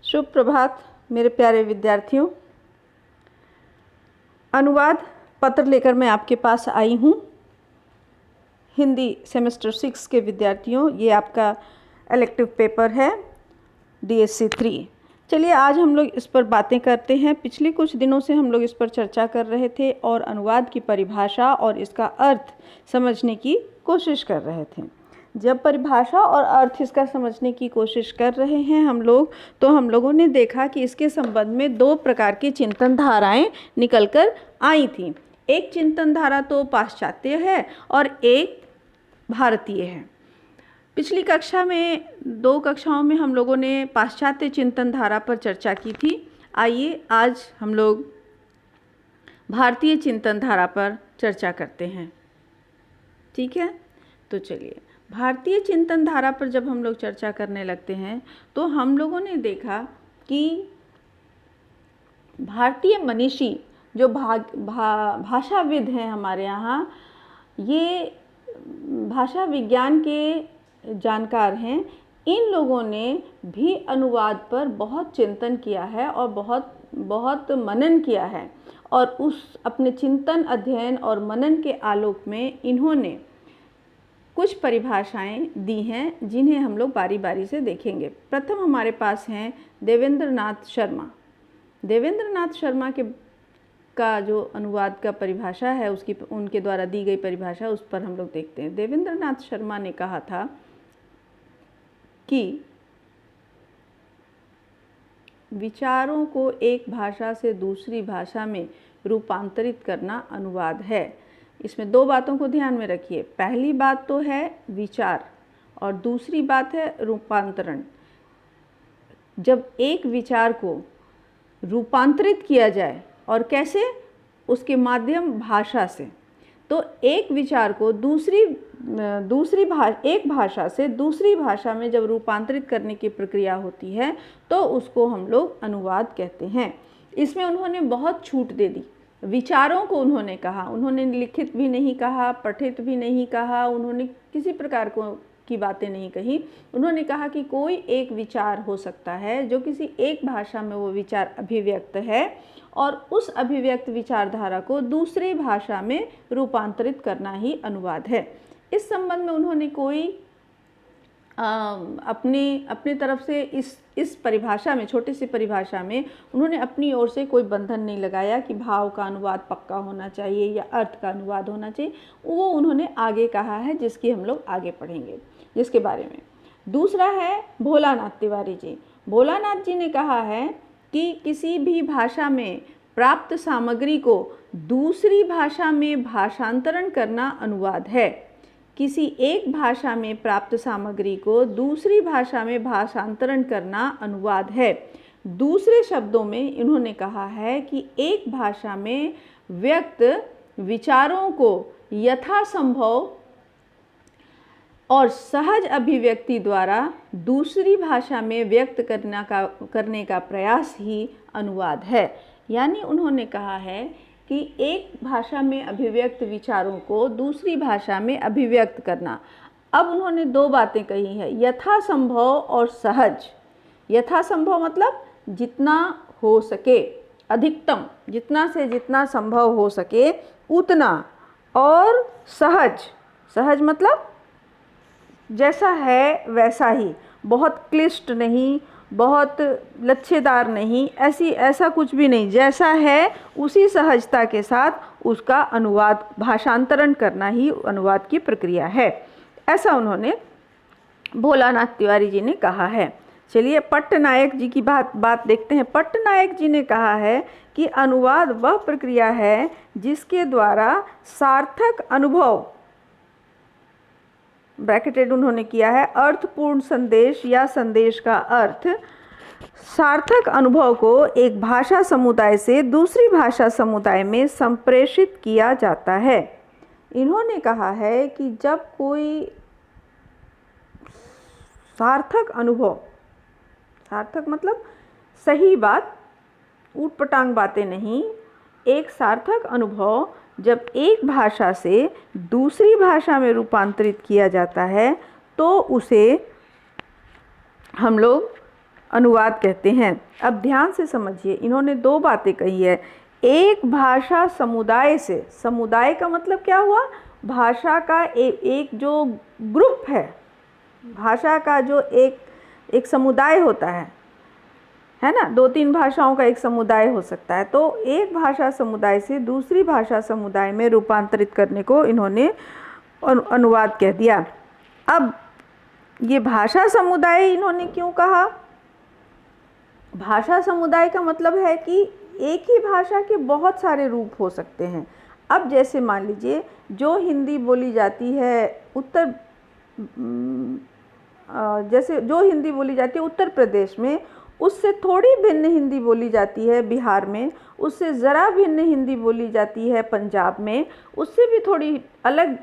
शुभ प्रभात मेरे प्यारे विद्यार्थियों। अनुवाद पत्र लेकर मैं आपके पास आई हूँ। हिंदी सेमेस्टर 6 के विद्यार्थियों, ये आपका इलेक्टिव पेपर है DSC 3। चलिए आज हम लोग इस पर बातें करते हैं। पिछले कुछ दिनों से हम लोग इस पर चर्चा कर रहे थे और अनुवाद की परिभाषा और इसका अर्थ समझने की कोशिश कर रहे थे। जब परिभाषा और अर्थ इसका समझने की कोशिश कर रहे हैं हम लोग, तो हम लोगों ने देखा कि इसके संबंध में दो प्रकार की चिंतन धाराएं निकल कर आई थी। एक चिंतन धारा तो पाश्चात्य है और एक भारतीय है। पिछली कक्षा में, 2 कक्षाओं में हम लोगों ने पाश्चात्य चिंतन धारा पर चर्चा की थी। आइए आज हम लोग भारतीय चिंतन धारा पर चर्चा करते हैं। ठीक है, तो चलिए भारतीय चिंतन धारा पर जब हम लोग चर्चा करने लगते हैं तो हम लोगों ने देखा कि भारतीय मनीषी जो भाषाविद हैं हमारे यहाँ, ये भाषा विज्ञान के जानकार हैं। इन लोगों ने भी अनुवाद पर बहुत चिंतन किया है और बहुत मनन किया है, और उस अपने चिंतन, अध्ययन और मनन के आलोक में इन्होंने कुछ परिभाषाएं दी हैं जिन्हें हम लोग बारी बारी से देखेंगे। प्रथम हमारे पास हैं देवेंद्र नाथ शर्मा। देवेंद्र नाथ शर्मा का जो अनुवाद का परिभाषा है, उनके द्वारा दी गई परिभाषा, उस पर हम लोग देखते हैं। देवेंद्र नाथ शर्मा ने कहा था कि विचारों को एक भाषा से दूसरी भाषा में रूपांतरित करना अनुवाद है। इसमें 2 बातों को ध्यान में रखिए। पहली बात तो है विचार और दूसरी बात है रूपांतरण। जब एक विचार को रूपांतरित किया जाए, और कैसे? उसके माध्यम भाषा से। तो एक विचार को एक भाषा से दूसरी भाषा में जब रूपांतरित करने की प्रक्रिया होती है तो उसको हम लोग अनुवाद कहते हैं। इसमें उन्होंने बहुत छूट दे दी। विचारों को उन्होंने कहा, उन्होंने लिखित भी नहीं कहा, पठित भी नहीं कहा, उन्होंने किसी प्रकार की बातें नहीं कही। उन्होंने कहा कि कोई एक विचार हो सकता है जो किसी एक भाषा में वो विचार अभिव्यक्त है, और उस अभिव्यक्त विचारधारा को दूसरी भाषा में रूपांतरित करना ही अनुवाद है। इस संबंध में उन्होंने कोई अपनी तरफ से इस परिभाषा में, छोटी सी परिभाषा में, उन्होंने अपनी ओर से कोई बंधन नहीं लगाया कि भाव का अनुवाद पक्का होना चाहिए या अर्थ का अनुवाद होना चाहिए। वो उन्होंने आगे कहा है, जिसकी हम लोग आगे पढ़ेंगे, जिसके बारे में। दूसरा है भोलानाथ तिवारी जी। भोलानाथ जी ने कहा है कि किसी भी भाषा में प्राप्त सामग्री को दूसरी भाषा में भाषांतरण करना अनुवाद है। किसी एक भाषा में प्राप्त सामग्री को दूसरी भाषा में भाषांतरण करना अनुवाद है। दूसरे शब्दों में इन्होंने कहा है कि एक भाषा में व्यक्त विचारों को यथासंभव और सहज अभिव्यक्ति द्वारा दूसरी भाषा में व्यक्त करने का प्रयास ही अनुवाद है। यानी उन्होंने कहा है कि एक भाषा में अभिव्यक्त विचारों को दूसरी भाषा में अभिव्यक्त करना। अब उन्होंने 2 बातें कही है, यथासंभव और सहज। यथासंभव मतलब जितना हो सके, अधिकतम, जितना से जितना संभव हो सके उतना, और सहज मतलब जैसा है वैसा ही, बहुत क्लिष्ट नहीं, बहुत लच्छेदार नहीं, ऐसा कुछ भी नहीं, जैसा है उसी सहजता के साथ उसका अनुवाद, भाषांतरण करना ही अनुवाद की प्रक्रिया है। ऐसा उन्होंने भोलानाथ तिवारी जी ने कहा है। चलिए पट्टनायक जी की बात देखते हैं। पट्टनायक जी ने कहा है कि अनुवाद वह प्रक्रिया है जिसके द्वारा सार्थक अनुभव, ब्रैकेटेड उन्होंने किया है, अर्थपूर्ण संदेश या संदेश का अर्थ, सार्थक अनुभव को एक भाषा समुदाय से दूसरी भाषा समुदाय में संप्रेषित किया जाता है। इन्होंने कहा है कि जब कोई सार्थक अनुभव, सार्थक मतलब सही बात, ऊटपटांग बातें नहीं, एक सार्थक अनुभव जब एक भाषा से दूसरी भाषा में रूपांतरित किया जाता है तो उसे हम लोग अनुवाद कहते हैं। अब ध्यान से समझिए, इन्होंने दो बातें कही है। एक भाषा समुदाय से, समुदाय का मतलब क्या हुआ, भाषा का एक जो ग्रुप है, भाषा का जो एक समुदाय होता है ना, दो तीन भाषाओं का एक समुदाय हो सकता है। तो एक भाषा समुदाय से दूसरी भाषा समुदाय में रूपांतरित करने को इन्होंने अनुवाद कह दिया। अब ये भाषा समुदाय इन्होंने क्यों कहा? भाषा समुदाय का मतलब है कि एक ही भाषा के बहुत सारे रूप हो सकते हैं। अब जैसे मान लीजिए जो हिंदी बोली जाती है जैसे जो हिंदी बोली जाती है उत्तर प्रदेश में, उससे थोड़ी भिन्न हिंदी बोली जाती है बिहार में, उससे ज़रा भिन्न हिंदी बोली जाती है पंजाब में, उससे भी थोड़ी अलग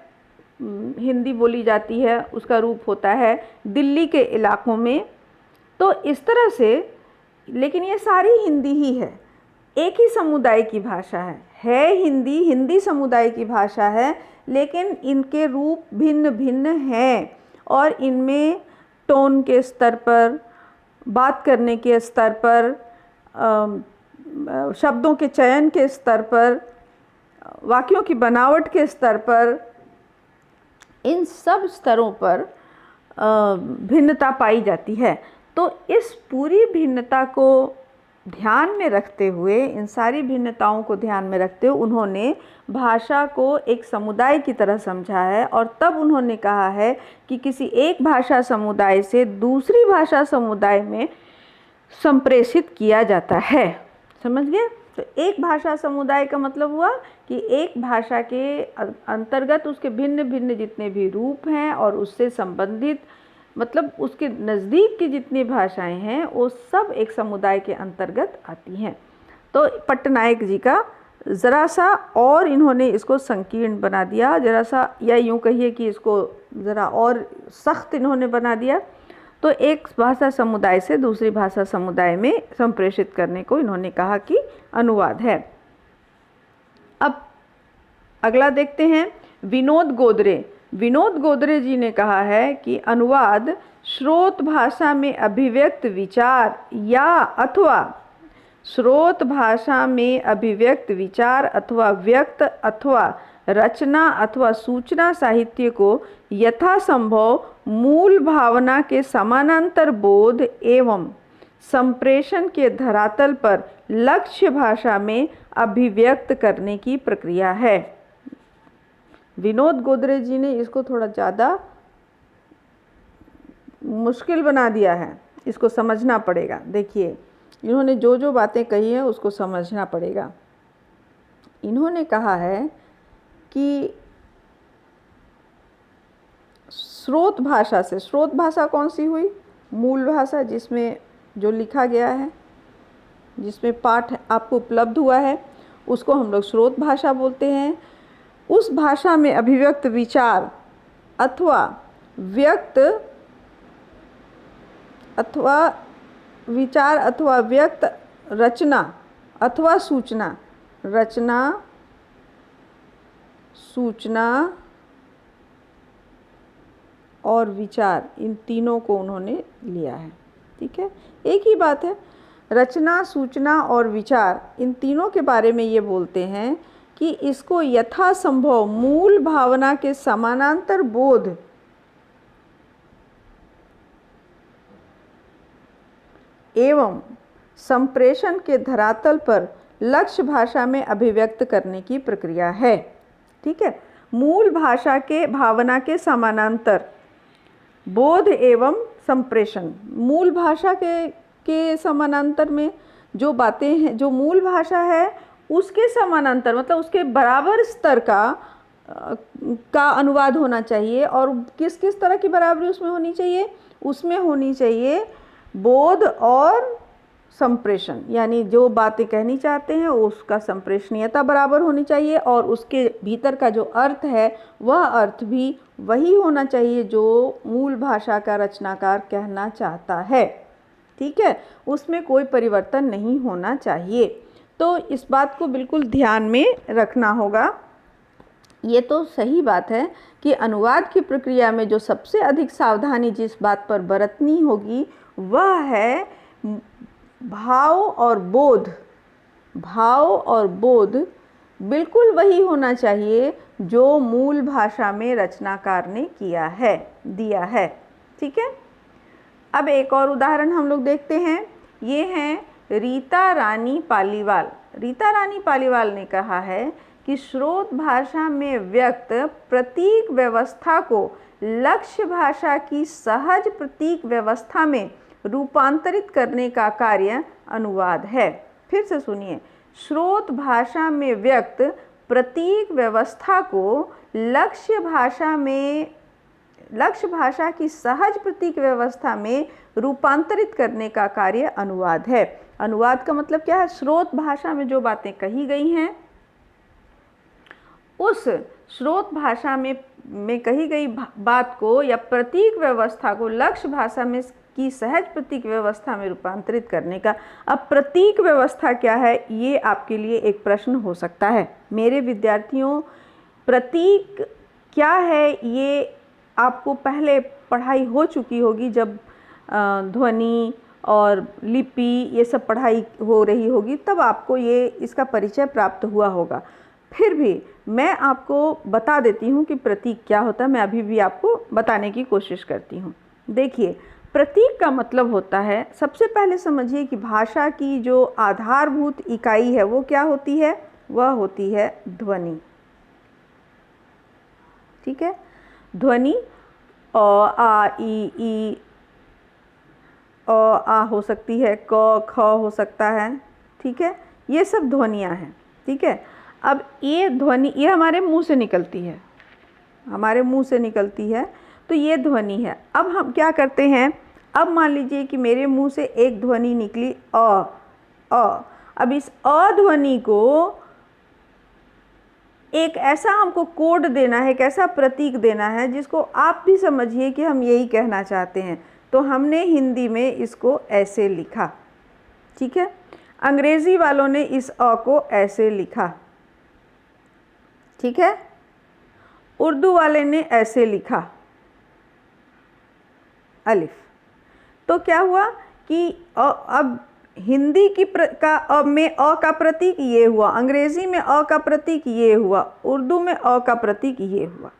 हिंदी बोली जाती है, उसका रूप होता है दिल्ली के इलाकों में। तो इस तरह से, लेकिन ये सारी हिंदी ही है, एक ही समुदाय की भाषा है हिंदी, हिंदी समुदाय की भाषा है, लेकिन इनके रूप भिन्न भिन्न हैं और इनमें टोन के स्तर पर, बात करने के स्तर पर, शब्दों के चयन के स्तर पर, वाक्यों की बनावट के स्तर पर, इन सब स्तरों पर भिन्नता पाई जाती है। तो इस पूरी भिन्नता को ध्यान में रखते हुए, इन सारी भिन्नताओं को ध्यान में रखते हुए उन्होंने भाषा को एक समुदाय की तरह समझा है और तब उन्होंने कहा है कि किसी एक भाषा समुदाय से दूसरी भाषा समुदाय में संप्रेषित किया जाता है। समझ गए? तो एक भाषा समुदाय का मतलब हुआ कि एक भाषा के अंतर्गत उसके भिन्न भिन्न जितने भी रूप हैं और उससे संबंधित, मतलब उसके नज़दीक की जितनी भाषाएं हैं वो सब एक समुदाय के अंतर्गत आती हैं। तो पट्टनायक जी का ज़रा सा और इन्होंने इसको संकीर्ण बना दिया, ज़रा सा, या यूँ कहिए कि इसको ज़रा और सख्त इन्होंने बना दिया। तो एक भाषा समुदाय से दूसरी भाषा समुदाय में संप्रेषित करने को इन्होंने कहा कि अनुवाद है। अब अगला देखते हैं, विनोद गोदरे। विनोद गोदरे जी ने कहा है कि अनुवाद स्रोत भाषा में अभिव्यक्त विचार या अथवा स्रोत भाषा में अभिव्यक्त विचार अथवा व्यक्त अथवा रचना अथवा सूचना साहित्य को यथासंभव मूल भावना के समानांतर बोध एवं संप्रेषण के धरातल पर लक्ष्य भाषा में अभिव्यक्त करने की प्रक्रिया है। विनोद गोदरे जी ने इसको थोड़ा ज़्यादा मुश्किल बना दिया है, इसको समझना पड़ेगा। देखिए इन्होंने जो जो बातें कही हैं उसको समझना पड़ेगा। इन्होंने कहा है कि स्रोत भाषा से, स्रोत भाषा कौन सी हुई? मूल भाषा, जिसमें जो लिखा गया है, जिसमें पाठ आपको उपलब्ध हुआ है, उसको हम लोग स्रोत भाषा बोलते हैं। उस भाषा में अभिव्यक्त विचार अथवा व्यक्त अथवा विचार अथवा व्यक्त रचना अथवा सूचना, रचना सूचना और विचार, इन तीनों को उन्होंने लिया है। ठीक है, एक ही बात है। रचना, सूचना और विचार, इन तीनों के बारे में ये बोलते हैं कि इसको यथासंभव मूल भावना के समानांतर बोध एवं संप्रेषण के धरातल पर लक्ष्य भाषा में अभिव्यक्त करने की प्रक्रिया है। ठीक है, मूल भाषा के भावना के समानांतर बोध एवं संप्रेषण, मूल भाषा के समानांतर में जो बातें हैं, जो मूल भाषा है उसके समानांतर, मतलब उसके बराबर स्तर का अनुवाद होना चाहिए। और किस किस तरह की बराबरी उसमें होनी चाहिए? उसमें होनी चाहिए बोध और संप्रेषण, यानी जो बातें कहनी चाहते हैं उसका संप्रेषणीयता बराबर होनी चाहिए और उसके भीतर का जो अर्थ है वह अर्थ भी वही होना चाहिए जो मूल भाषा का रचनाकार कहना चाहता है। ठीक है, उसमें कोई परिवर्तन नहीं होना चाहिए। तो इस बात को बिल्कुल ध्यान में रखना होगा। ये तो सही बात है कि अनुवाद की प्रक्रिया में जो सबसे अधिक सावधानी जिस बात पर बरतनी होगी वह है भाव और बोध बिल्कुल वही होना चाहिए जो मूल भाषा में रचनाकार ने दिया है। ठीक है। अब एक और उदाहरण हम लोग देखते हैं। ये हैं रीता रानी पालीवाल। रीता रानी पालीवाल ने कहा है कि स्रोत भाषा में व्यक्त प्रतीक व्यवस्था को लक्ष्य भाषा की सहज प्रतीक व्यवस्था में रूपांतरित करने का कार्य अनुवाद है। फिर से सुनिए, स्रोत भाषा में व्यक्त प्रतीक व्यवस्था को लक्ष्य भाषा की सहज प्रतीक व्यवस्था में रूपांतरित करने का कार्य अनुवाद है। अनुवाद का मतलब क्या है? स्रोत भाषा में जो बातें कही गई हैं उस स्रोत भाषा में कही गई बात को या प्रतीक व्यवस्था को लक्ष्य भाषा में की सहज प्रतीक व्यवस्था में रूपांतरित करने का। अब प्रतीक व्यवस्था क्या है, ये आपके लिए एक प्रश्न हो सकता है। मेरे विद्यार्थियों, प्रतीक क्या है ये आपको पहले पढ़ाई हो चुकी होगी, जब ध्वनि और लिपि ये सब पढ़ाई हो रही होगी तब आपको इसका परिचय प्राप्त हुआ होगा। फिर भी मैं आपको बता देती हूँ कि प्रतीक क्या होता है। मैं अभी भी आपको बताने की कोशिश करती हूँ। देखिए, प्रतीक का मतलब होता है, सबसे पहले समझिए कि भाषा की जो आधारभूत इकाई है वो क्या होती है? वह होती है ध्वनि। ठीक है। ध्वनि अ आ ई अ आ हो सकती है, क ख हो सकता है। ठीक है, ये सब ध्वनियाँ हैं। ठीक है। अब ये ध्वनि ये हमारे मुंह से निकलती है, तो ये ध्वनि है। अब हम क्या करते हैं, अब मान लीजिए कि मेरे मुंह से एक ध्वनि निकली अ। अब इस अ ध्वनि को एक ऐसा हमको कोड देना है, एक ऐसा प्रतीक देना है जिसको आप भी समझिए कि हम यही कहना चाहते हैं। तो हमने हिंदी में इसको ऐसे लिखा। ठीक है। अंग्रेजी वालों ने इस अ को ऐसे लिखा। ठीक है। उर्दू वाले ने ऐसे लिखा, अलिफ। तो क्या हुआ कि अब हिंदी में अ का प्रतीक ये हुआ, अंग्रेजी में अ का प्रतीक ये हुआ, उर्दू में अ का प्रतीक ये हुआ।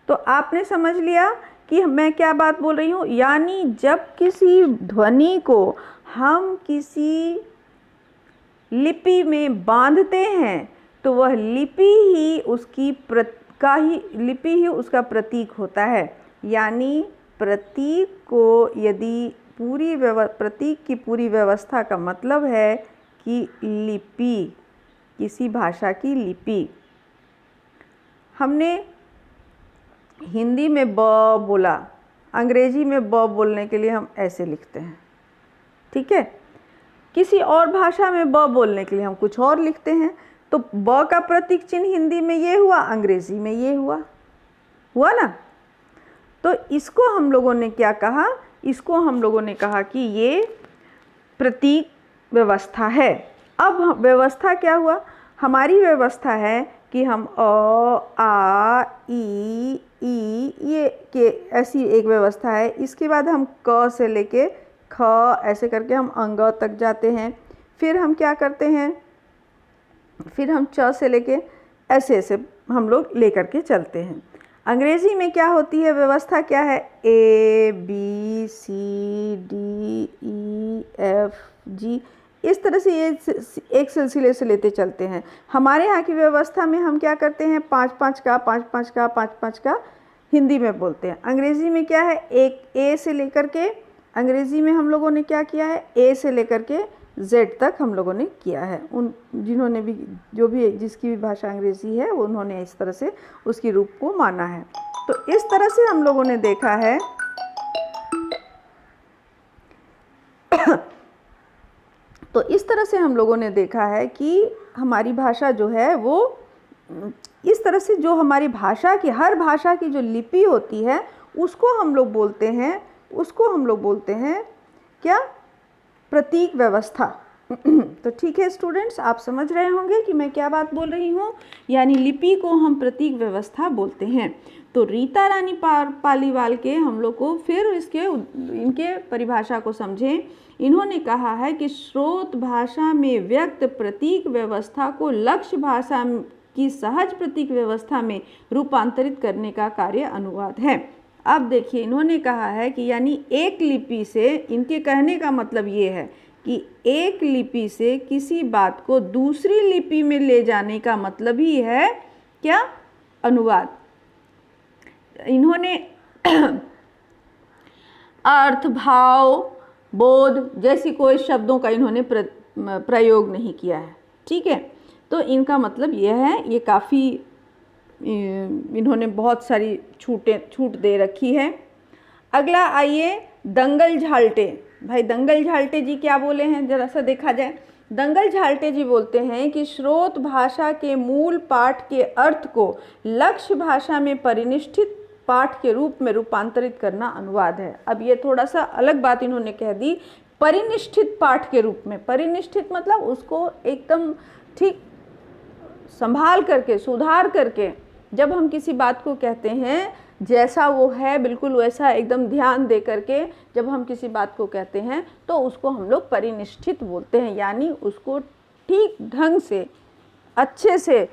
तो आपने समझ लिया कि मैं क्या बात बोल रही हूँ। यानी जब किसी ध्वनि को हम किसी लिपि में बांधते हैं तो वह लिपि ही उसका प्रतीक होता है। यानी प्रतीक को यदि प्रतीक की पूरी व्यवस्था का मतलब है कि लिपि, किसी भाषा की लिपि। हमने हिंदी में ब बोला, अंग्रेजी में ब बोलने के लिए हम ऐसे लिखते हैं। ठीक है। किसी और भाषा में ब बोलने के लिए हम कुछ और लिखते हैं। तो ब का प्रतीक चिन्ह हिंदी में ये हुआ, अंग्रेजी में ये हुआ ना। तो इसको हम लोगों ने क्या कहा, इसको हम लोगों ने कहा कि ये प्रतीक व्यवस्था है। अब व्यवस्था क्या हुआ, हमारी व्यवस्था है कि हम अ आ ई ये के ऐसी एक व्यवस्था है। इसके बाद हम क से लेके ख ऐसे करके हम अंग तक जाते हैं। फिर हम क्या करते हैं, फिर हम च से लेके ऐसे हम लोग लेकर के चलते हैं। अंग्रेजी में क्या होती है व्यवस्था, क्या है, A B C D E F G, इस तरह से ये एक सिलसिले से लेते चलते हैं। हमारे यहाँ की व्यवस्था में हम क्या करते हैं, 5-5 का 5-5 का 5-5 का हिंदी में बोलते हैं। अंग्रेजी में क्या है, एक ए से लेकर के, अंग्रेजी में हम लोगों ने क्या किया है, ए से लेकर के जेड तक हम लोगों ने किया है। जिन्होंने भी जिसकी भी भाषा अंग्रेजी है उन्होंने इस तरह से उसकी रूप को माना है। तो इस तरह से हम लोगों ने देखा है कि हमारी भाषा जो है वो इस तरह से, जो हमारी भाषा की, हर भाषा की जो लिपि होती है उसको हम लोग बोलते हैं क्या, प्रतीक व्यवस्था। तो ठीक है स्टूडेंट्स, आप समझ रहे होंगे कि मैं क्या बात बोल रही हूँ। यानी लिपि को हम प्रतीक व्यवस्था बोलते हैं। तो रीता रानी पालीवाल के हम लोग को फिर इनके परिभाषा को समझें। इन्होंने कहा है कि स्रोत भाषा में व्यक्त प्रतीक व्यवस्था को लक्ष्य भाषा की सहज प्रतीक व्यवस्था में रूपांतरित करने का कार्य अनुवाद है। अब देखिए, इन्होंने कहा है कि यानी एक लिपि से, इनके कहने का मतलब ये है कि एक लिपि से किसी बात को दूसरी लिपि में ले जाने का मतलब ही है क्या? अनुवाद। इन्होंने अर्थ, भाव, बोध जैसी कोई शब्दों का इन्होंने प्रयोग नहीं किया है। ठीक है, तो इनका मतलब यह है, ये काफ़ी इन्होंने बहुत सारी छूट दे रखी है। अगला आइए, दंगल झाल्टे। भाई दंगल झाल्टे जी क्या बोले हैं, जरा सा देखा जाए। दंगल झाल्टे जी बोलते हैं कि स्रोत भाषा के मूल पाठ के अर्थ को लक्ष्य भाषा में परिनिष्ठित पाठ के रूप में रूपांतरित करना अनुवाद है। अब ये थोड़ा सा अलग बात इन्होंने कह दी, परिनिष्ठित पाठ के रूप में। परिनिष्ठित मतलब उसको एकदम ठीक संभाल करके, सुधार करके, जब हम किसी बात को कहते हैं जैसा वो है बिल्कुल वैसा एकदम ध्यान दे करके जब हम किसी बात को कहते हैं तो उसको हम लोग परिनिष्ठित बोलते हैं। यानी उसको ठीक ढंग से, अच्छे से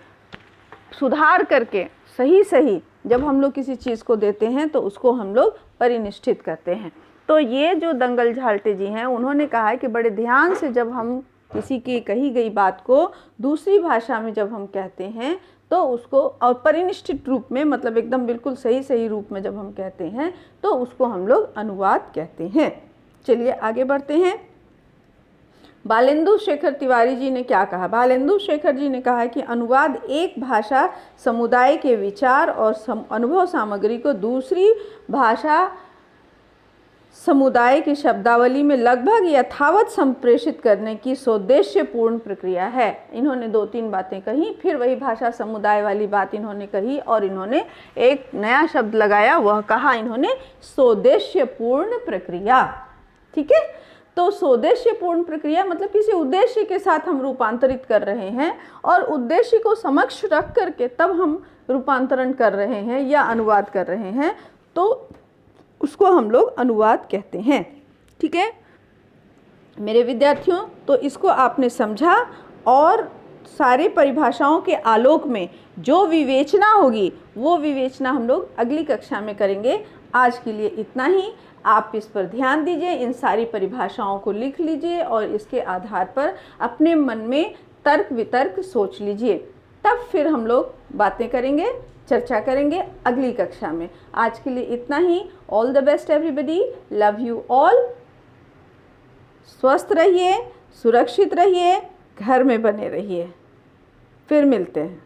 सुधार करके, सही जब हम लोग किसी चीज़ को देते हैं तो उसको हम लोग परिनिष्ठित करते हैं। तो ये जो दंगल झाल्टे जी हैं, उन्होंने कहा है कि बड़े ध्यान से जब हम किसी की कही गई बात को दूसरी भाषा में जब हम कहते हैं तो उसको, और परिनिष्ठित रूप में मतलब एकदम बिल्कुल सही रूप में जब हम कहते हैं तो उसको हम लोग अनुवाद कहते हैं। चलिए आगे बढ़ते हैं। बालेंदु शेखर तिवारी जी ने क्या कहा? बालेंदु शेखर जी ने कहा है कि अनुवाद एक भाषा समुदाय के विचार और अनुभव सामग्री को दूसरी भाषा समुदाय की शब्दावली में लगभग यथावत संप्रेषित करने की सौदेश्यपूर्ण प्रक्रिया है। इन्होंने 2-3 बातें कही, फिर वही भाषा समुदाय वाली बात इन्होंने कही और इन्होंने एक नया शब्द लगाया, वह कहा इन्होंने सौदेश्यपूर्ण प्रक्रिया। ठीक है, तो सौदेश्यपूर्ण प्रक्रिया मतलब किसी उद्देश्य के साथ हम रूपांतरित कर रहे हैं और उद्देश्य को समक्ष रख करके तब हम रूपांतरण कर रहे हैं या अनुवाद कर रहे हैं, तो उसको हम लोग अनुवाद कहते हैं। ठीक है मेरे विद्यार्थियों, तो इसको आपने समझा और सारे परिभाषाओं के आलोक में जो विवेचना होगी वो विवेचना हम लोग अगली कक्षा में करेंगे। आज के लिए इतना ही। आप इस पर ध्यान दीजिए, इन सारी परिभाषाओं को लिख लीजिए और इसके आधार पर अपने मन में तर्क वितर्क सोच लीजिए, तब फिर हम लोग बातें करेंगे, चर्चा करेंगे अगली कक्षा में। आज के लिए इतना ही। All the best everybody, love you all. स्वस्थ रहिए, सुरक्षित रहिए, घर में बने रहिए। फिर मिलते हैं।